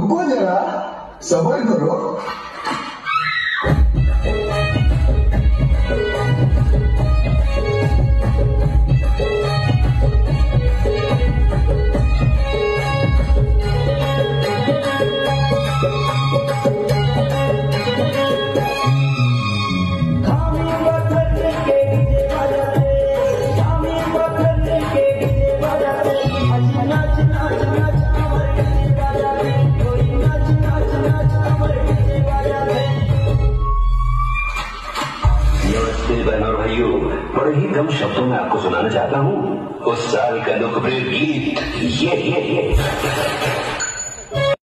रुको जरा, सब्र करो। बड़े ही कम शब्दों में आपको सुनाना चाहता हूँ उस साल का लोकप्रिय गीत ये